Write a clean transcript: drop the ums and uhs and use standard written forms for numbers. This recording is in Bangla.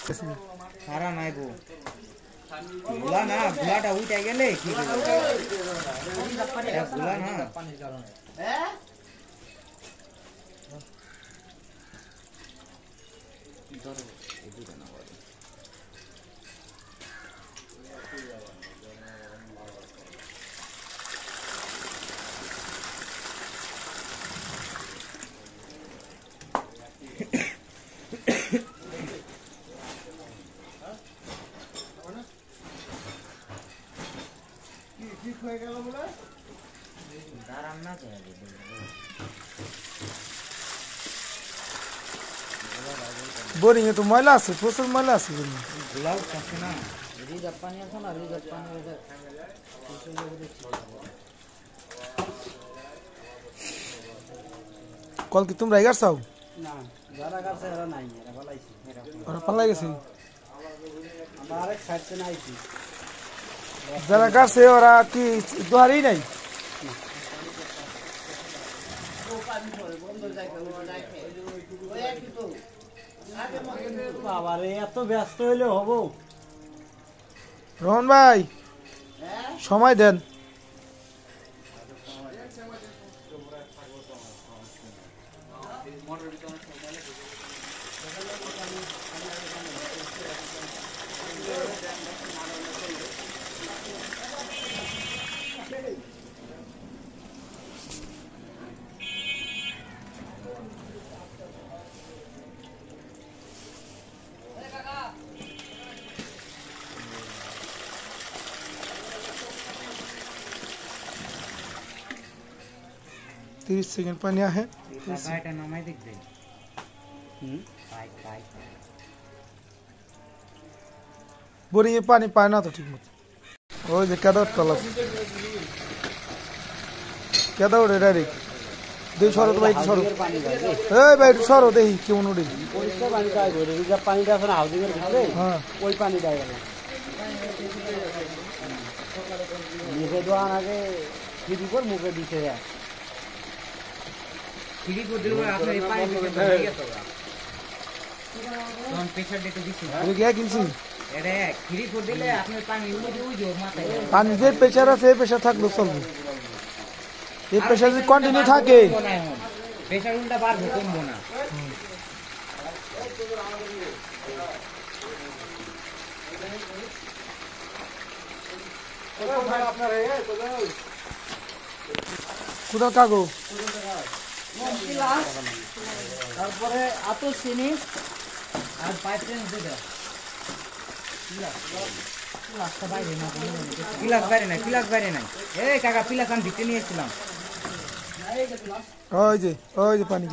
সারা নাই গো গুলা না গুলাটা উঠে গেলে কি গুলা না बोरिंग तो मैला আছে প্রচুর मैला আছে গুলাও থাকে না রিজার্ভ পানি আছে না রিজার্ভ পানি কল কি তোমরা গাছাও না যারা গাছে এরা নাই এরা পালাইছে ওরা পালাই গেছে আমরা আরেক সাইড থেকে আইছি যারা গাছে ওরা কি দুয়ারই নাই বাবারে এত ব্যস্ত হইলে হবো রোহন ভাই সময় দেন तीस सेकंड पानी है बोरिंग में पानी पाए ना तो ठीक मत ओ जे कदर कलर कदर उड़े डायरेक्ट दे छोरो तो भाई छोरो ए भाई छोरो दे क्यों उड़े পরিষ্কার পানি পাই গো রিজার্ভ পানিটা এখন হাউজিং এর ভিতরে हां ওই পানি দেয় গেল মুখে দোয়ান আগে ফিরি কর মুখে দিতে যায় ফিরি করে দিলে আপনি এই পানি দিতে হয়ে গেল তখন প্রেসার দিতে দিছি ये क्या किनसी এরে ফিরি করে দিলে আপনি পানি উই যে মাথায় पानी जे प्रेशर আছে प्रेशर থাকলো চলবে এই প্রেশার যদি কন্টিনিউ থাকে প্রেসার উল্টা বাড়বে কমবো না কোথাও কাগো তারপরে এত চিনি আর পাইপেন দিয়ে পিলাস বাইরে নাই এই কাকা পিলাস আমি ভিতরে নিয়ে এসেছিলাম ওই যে পানি